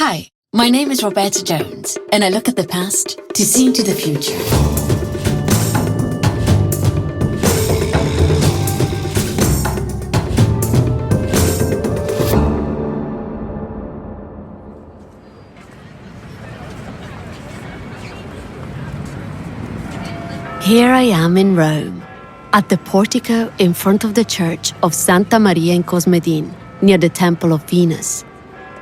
Hi, my name is Roberta Jones, and I look at the past to see into the future. Here I am in Rome, at the portico in front of the church of Santa Maria in Cosmedin, near the Temple of Venus,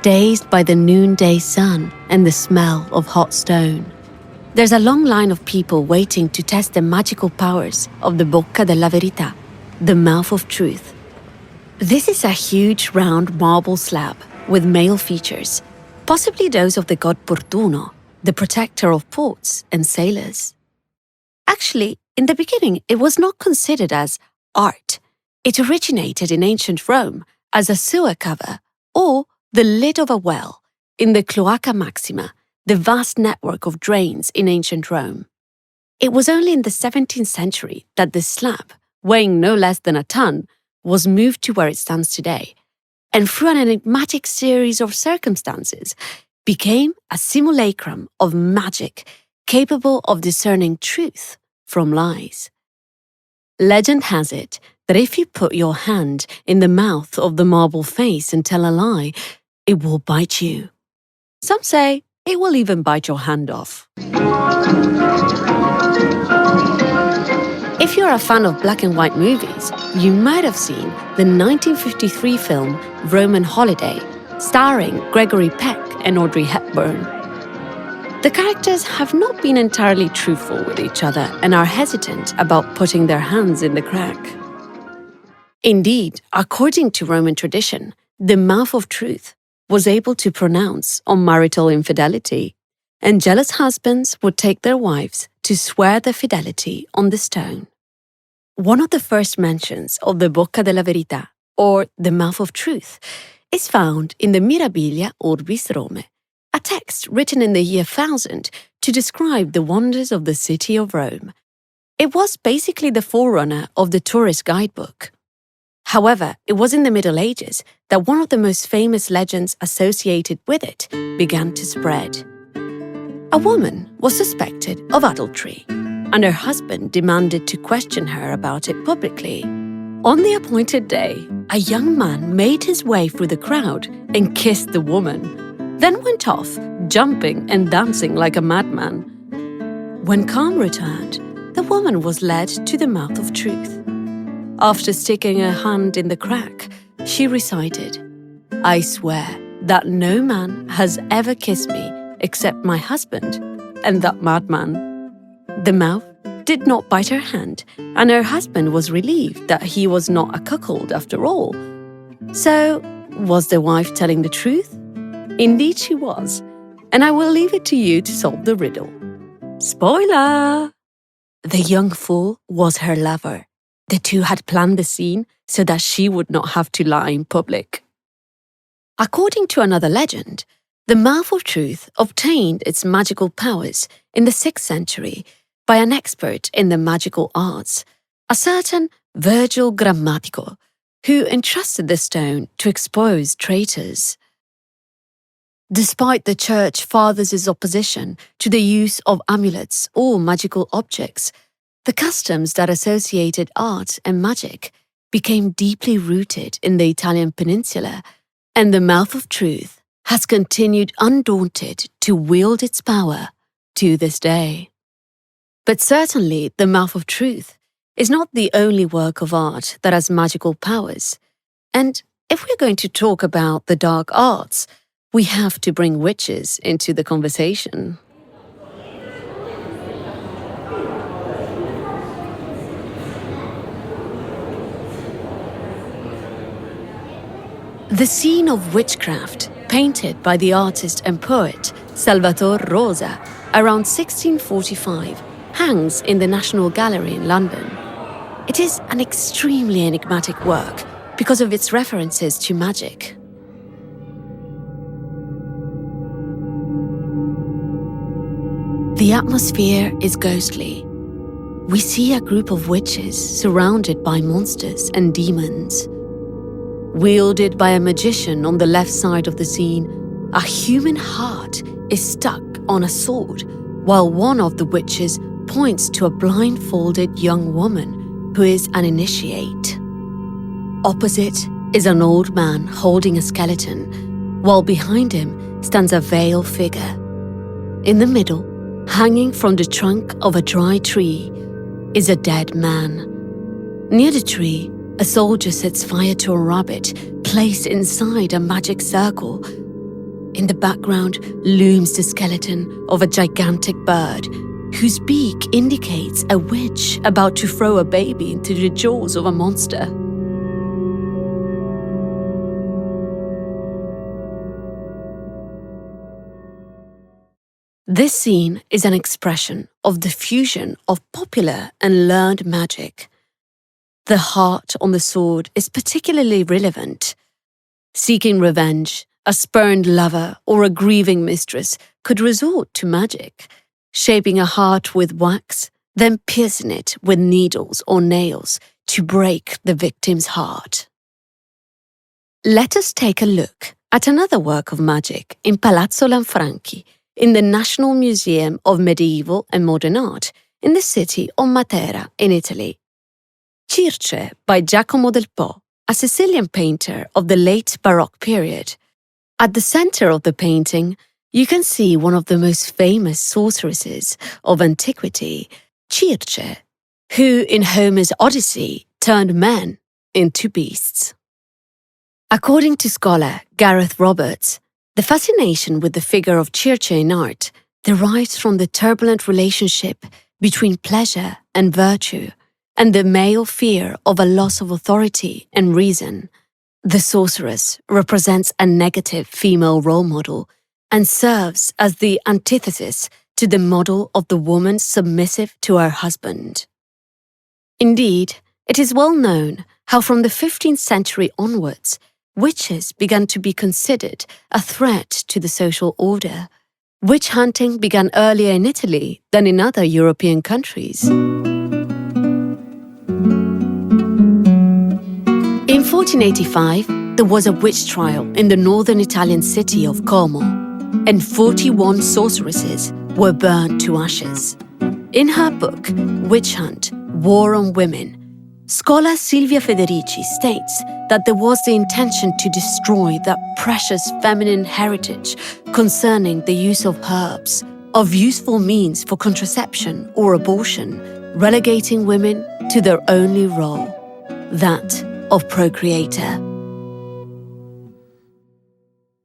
dazed by the noonday sun and the smell of hot stone. There's a long line of people waiting to test the magical powers of the Bocca della Verità, the mouth of truth. This is a huge round marble slab with male features, possibly those of the god Portuno, the protector of ports and sailors. Actually, in the beginning, it was not considered as art. It originated in ancient Rome as a sewer cover or the lid of a well in the Cloaca Maxima, the vast network of drains in ancient Rome. It was only in the 17th century that the slab, weighing no less than a ton, was moved to where it stands today, and through an enigmatic series of circumstances, became a simulacrum of magic capable of discerning truth from lies. Legend has it that if you put your hand in the mouth of the marble face and tell a lie, it will bite you. Some say it will even bite your hand off. If you're a fan of black and white movies, you might have seen the 1953 film Roman Holiday, starring Gregory Peck and Audrey Hepburn. The characters have not been entirely truthful with each other and are hesitant about putting their hands in the crack. Indeed, according to Roman tradition, the mouth of truth was able to pronounce on marital infidelity, and jealous husbands would take their wives to swear their fidelity on the stone. One of the first mentions of the Bocca della Verità, or the mouth of truth, is found in the Mirabilia Orbis Rome, a text written in the year 1000 to describe the wonders of the city of Rome. It was basically the forerunner of the tourist guidebook. However, it was in the Middle Ages that one of the most famous legends associated with it began to spread. A woman was suspected of adultery, and her husband demanded to question her about it publicly. On the appointed day, a young man made his way through the crowd and kissed the woman, then went off, jumping and dancing like a madman. When calm returned, the woman was led to the mouth of truth. After sticking her hand in the crack, she recited, "I swear that no man has ever kissed me except my husband and that madman." The mouth did not bite her hand, and her husband was relieved that he was not a cuckold after all. So, was the wife telling the truth? Indeed she was, and I will leave it to you to solve the riddle. Spoiler! The young fool was her lover. The two had planned the scene so that she would not have to lie in public. According to another legend, the mouth of truth obtained its magical powers in the 6th century by an expert in the magical arts, a certain Virgil Grammatico, who entrusted the stone to expose traitors. Despite the Church Fathers' opposition to the use of amulets or magical objects, the customs that associated art and magic became deeply rooted in the Italian peninsula, and the mouth of truth has continued undaunted to wield its power to this day. But certainly, the mouth of truth is not the only work of art that has magical powers. And if we're going to talk about the dark arts, we have to bring witches into the conversation. The scene of witchcraft, painted by the artist and poet Salvatore Rosa around 1645, hangs in the National Gallery in London. It is an extremely enigmatic work because of its references to magic. The atmosphere is ghostly. We see a group of witches surrounded by monsters and demons. Wielded by a magician on the left side of the scene, a human heart is stuck on a sword, while one of the witches points to a blindfolded young woman who is an initiate. Opposite is an old man holding a skeleton, while behind him stands a veiled figure. In the middle, hanging from the trunk of a dry tree, is a dead man. Near the tree, a soldier sets fire to a rabbit placed inside a magic circle. In the background looms the skeleton of a gigantic bird, whose beak indicates a witch about to throw a baby into the jaws of a monster. This scene is an expression of the fusion of popular and learned magic. The heart on the sword is particularly relevant. Seeking revenge, a spurned lover or a grieving mistress could resort to magic, shaping a heart with wax, then piercing it with needles or nails to break the victim's heart. Let us take a look at another work of magic in Palazzo Lanfranchi, in the National Museum of Medieval and Modern Art in the city of Matera in Italy. Circe by Giacomo del Po, a Sicilian painter of the late Baroque period. At the center of the painting, you can see one of the most famous sorceresses of antiquity, Circe, who in Homer's Odyssey turned men into beasts. According to scholar Gareth Roberts, the fascination with the figure of Circe in art derives from the turbulent relationship between pleasure and virtue, and the male fear of a loss of authority and reason. The sorceress represents a negative female role model and serves as the antithesis to the model of the woman submissive to her husband. Indeed, it is well known how from the 15th century onwards, witches began to be considered a threat to the social order. Witch hunting began earlier in Italy than in other European countries. In 1485, there was a witch trial in the northern Italian city of Como, and 41 sorceresses were burned to ashes. In her book, Witch Hunt, War on Women, scholar Silvia Federici states that there was the intention to destroy that precious feminine heritage concerning the use of herbs, of useful means for contraception or abortion, relegating women to their only role, that of procreator.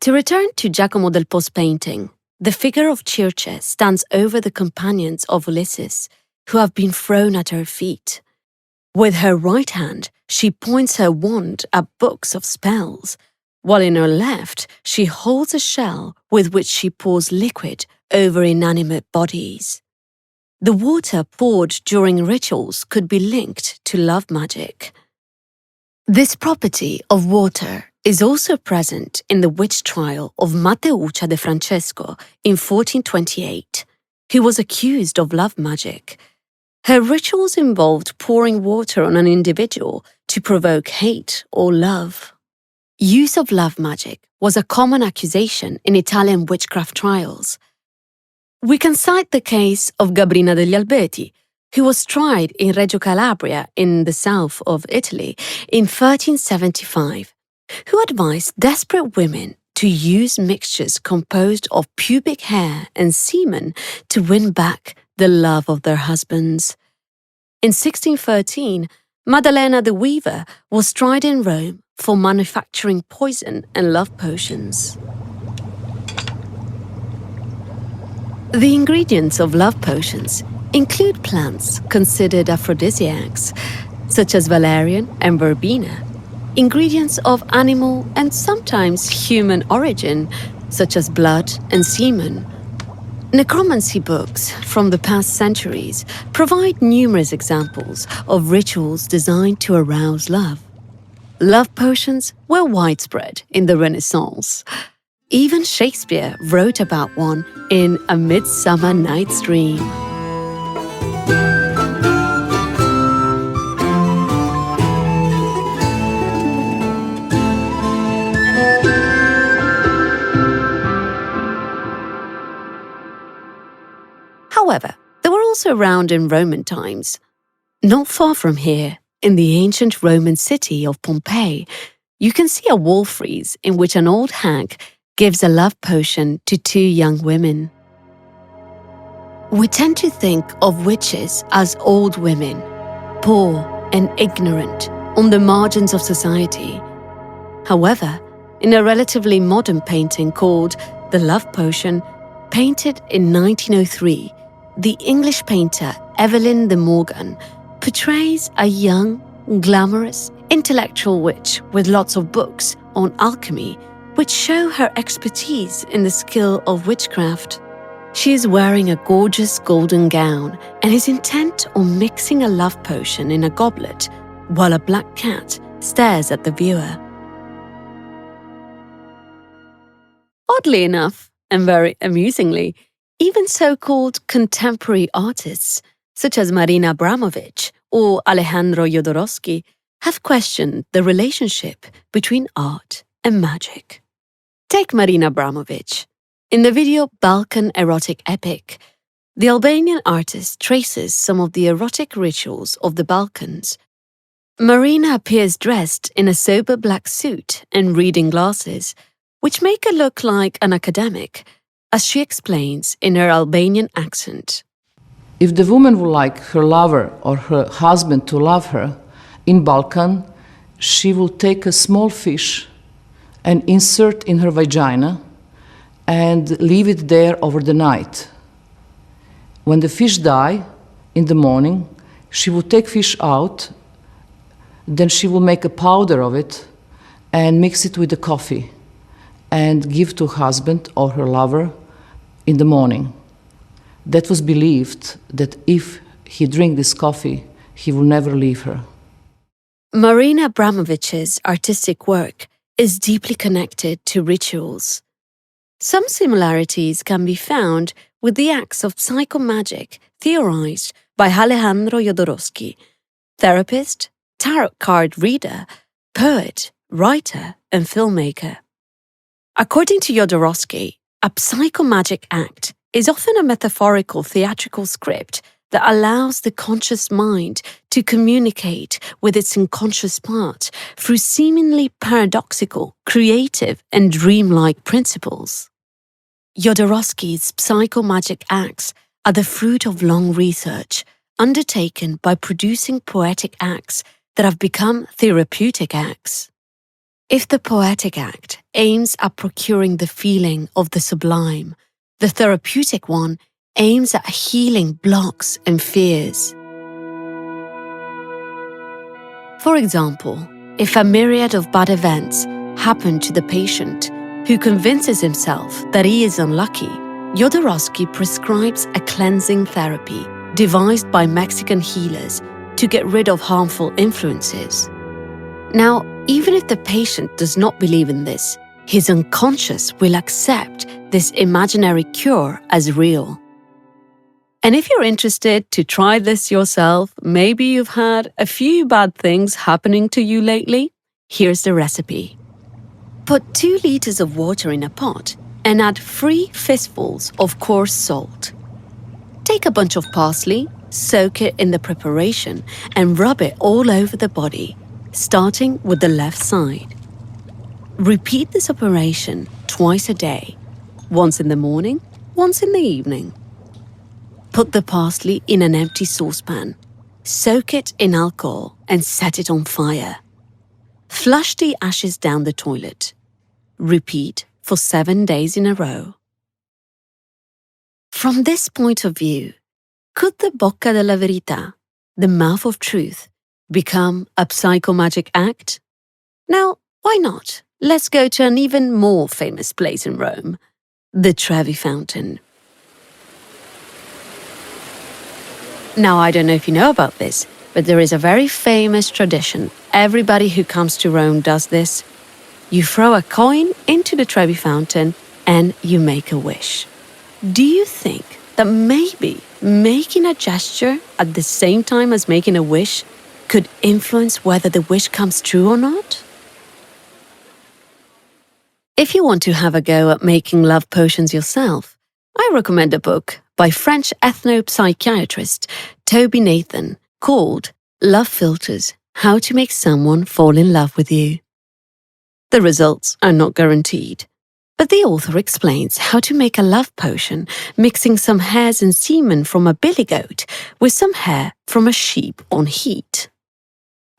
To return to Giacomo del Po's painting, the figure of Circe stands over the companions of Ulysses, who have been thrown at her feet. With her right hand, she points her wand at books of spells, while in her left, she holds a shell with which she pours liquid over inanimate bodies. The water poured during rituals could be linked to love magic. This property of water is also present in the witch trial of Mateuccia de Francesco in 1428, who was accused of love magic. Her rituals involved pouring water on an individual to provoke hate or love. Use of love magic was a common accusation in Italian witchcraft trials. We can cite the case of Gabrina degli Albeti, who was tried in Reggio Calabria in the south of Italy in 1375, who advised desperate women to use mixtures composed of pubic hair and semen to win back the love of their husbands. In 1613, Maddalena the Weaver was tried in Rome for manufacturing poison and love potions. The ingredients of love potions include plants considered aphrodisiacs, such as valerian and verbena, ingredients of animal and sometimes human origin, such as blood and semen. Necromancy books from the past centuries provide numerous examples of rituals designed to arouse love. Love potions were widespread in the Renaissance. Even Shakespeare wrote about one in A Midsummer Night's Dream. However, they were also around in Roman times. Not far from here, in the ancient Roman city of Pompeii, you can see a wall frieze in which an old hag gives a love potion to two young women. We tend to think of witches as old women, poor and ignorant, on the margins of society. However, in a relatively modern painting called The Love Potion, painted in 1903, the English painter Evelyn de Morgan portrays a young, glamorous, intellectual witch with lots of books on alchemy, which show her expertise in the skill of witchcraft. She is wearing a gorgeous golden gown and is intent on mixing a love potion in a goblet, while a black cat stares at the viewer. Oddly enough, and very amusingly, even so-called contemporary artists, such as Marina Abramovic or Alejandro Jodorowsky, have questioned the relationship between art and magic. Take Marina Abramovic. In the video Balkan Erotic Epic, the Albanian artist traces some of the erotic rituals of the Balkans. Marina appears dressed in a sober black suit and reading glasses, which make her look like an academic, as she explains in her Albanian accent. If the woman would like her lover or her husband to love her, in Balkan, she will take a small fish and insert in her vagina and leave it there over the night. When the fish die, in the morning, she will take fish out, then she will make a powder of it and mix it with the coffee and give to husband or her lover in the morning. That was believed that if he drink this coffee, he will never leave her. Marina Abramovic's artistic work is deeply connected to rituals. Some similarities can be found with the acts of psychomagic theorized by Alejandro Jodorowsky, therapist, tarot card reader, poet, writer, and filmmaker. According to Jodorowsky, a psychomagic act is often a metaphorical theatrical script that allows the conscious mind to communicate with its unconscious part through seemingly paradoxical, creative, and dreamlike principles. Jodorowsky's psychomagic acts are the fruit of long research undertaken by producing poetic acts that have become therapeutic acts. If the poetic act aims at procuring the feeling of the sublime, the therapeutic one aims at healing blocks and fears. For example, if a myriad of bad events happen to the patient who convinces himself that he is unlucky, Jodorowsky prescribes a cleansing therapy devised by Mexican healers to get rid of harmful influences. Now, even if the patient does not believe in this, his unconscious will accept this imaginary cure as real. And if you're interested to try this yourself, maybe you've had a few bad things happening to you lately, here's the recipe. Put 2 liters of water in a pot and add 3 fistfuls of coarse salt. Take a bunch of parsley, soak it in the preparation, and rub it all over the body, starting with the left side. Repeat this operation twice a day, once in the morning, once in the evening. Put the parsley in an empty saucepan, soak it in alcohol and set it on fire. Flush the ashes down the toilet. Repeat for 7 days in a row. From this point of view, could the Bocca della Verità, the mouth of truth, become a psychomagic act? Now, why not? Let's go to an even more famous place in Rome, the Trevi Fountain. Now, I don't know if you know about this, but there is a very famous tradition. Everybody who comes to Rome does this. You throw a coin into the Trevi Fountain and you make a wish. Do you think that maybe making a gesture at the same time as making a wish could influence whether the wish comes true or not? If you want to have a go at making love potions yourself, I recommend a book by French ethno-psychiatrist Toby Nathan called Love Filters: How to Make Someone Fall in Love with You. The results are not guaranteed, but the author explains how to make a love potion mixing some hairs and semen from a billy goat with some hair from a sheep on heat.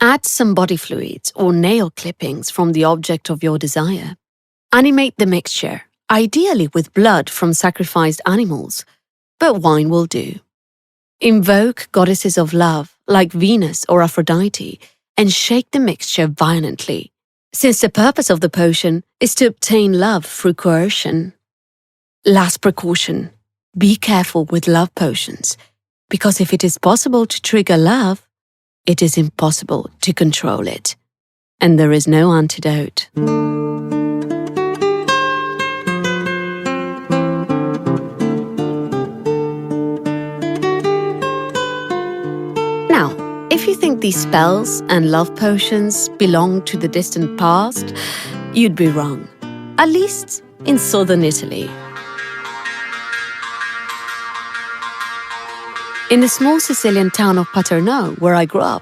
Add some body fluids or nail clippings from the object of your desire. Animate the mixture, ideally with blood from sacrificed animals, but wine will do. Invoke goddesses of love like Venus or Aphrodite and shake the mixture violently, since the purpose of the potion is to obtain love through coercion. Last precaution: be careful with love potions, because if it is possible to trigger love, it is impossible to control it, and there is no antidote. Now, if you think these spells and love potions belong to the distant past, you'd be wrong, at least in southern Italy. In the small Sicilian town of Paterno, where I grew up,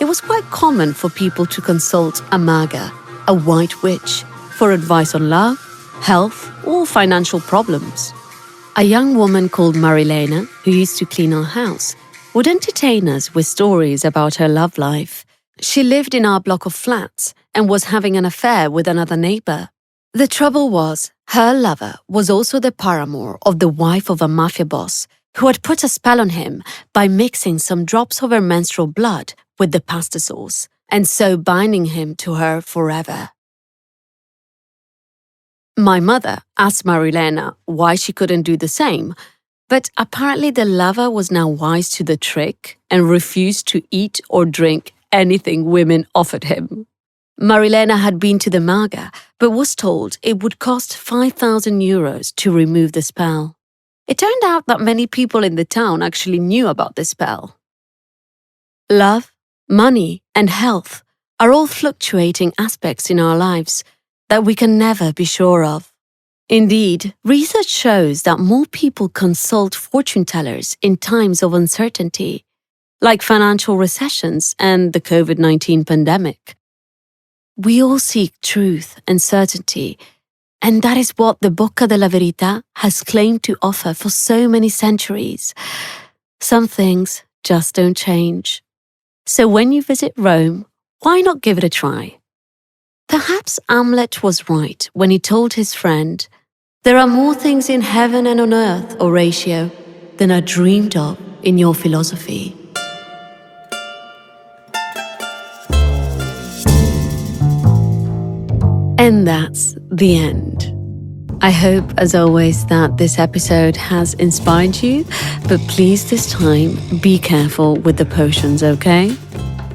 it was quite common for people to consult a maga, a white witch, for advice on love, health, or financial problems. A young woman called Marilena, who used to clean our house, would entertain us with stories about her love life. She lived in our block of flats and was having an affair with another neighbor. The trouble was, her lover was also the paramour of the wife of a mafia boss who had put a spell on him by mixing some drops of her menstrual blood with the pasta sauce, and so binding him to her forever. My mother asked Marilena why she couldn't do the same, but apparently the lover was now wise to the trick and refused to eat or drink anything women offered him. Marilena had been to the maga, but was told it would cost 5,000 euros to remove the spell. It turned out that many people in the town actually knew about the spell. Love, money, and health are all fluctuating aspects in our lives that we can never be sure of. Indeed, research shows that more people consult fortune tellers in times of uncertainty, like financial recessions and the COVID-19 pandemic. We all seek truth and certainty, and that is what the Bocca della Verità has claimed to offer for so many centuries. Some things just don't change. So when you visit Rome, why not give it a try? Perhaps Hamlet was right when he told his friend, "There are more things in heaven and on earth, Horatio, than are dreamed of in your philosophy." And that's the end. I hope, as always, that this episode has inspired you, but please this time be careful with the potions, okay?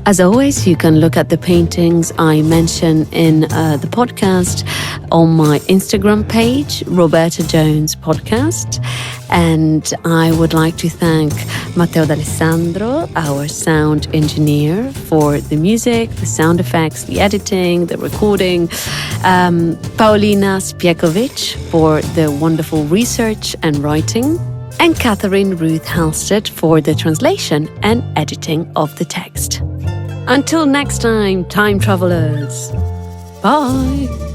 As always, you can look at the paintings I mention in the podcast on my Instagram page, Roberta Jones Podcast. And I would like to thank Matteo D'Alessandro, our sound engineer, for the music, the sound effects, the editing, the recording. Paulina Spiekovic for the wonderful research and writing. And Catherine Ruth Halstead for the translation and editing of the text. Until next time, time travelers. Bye.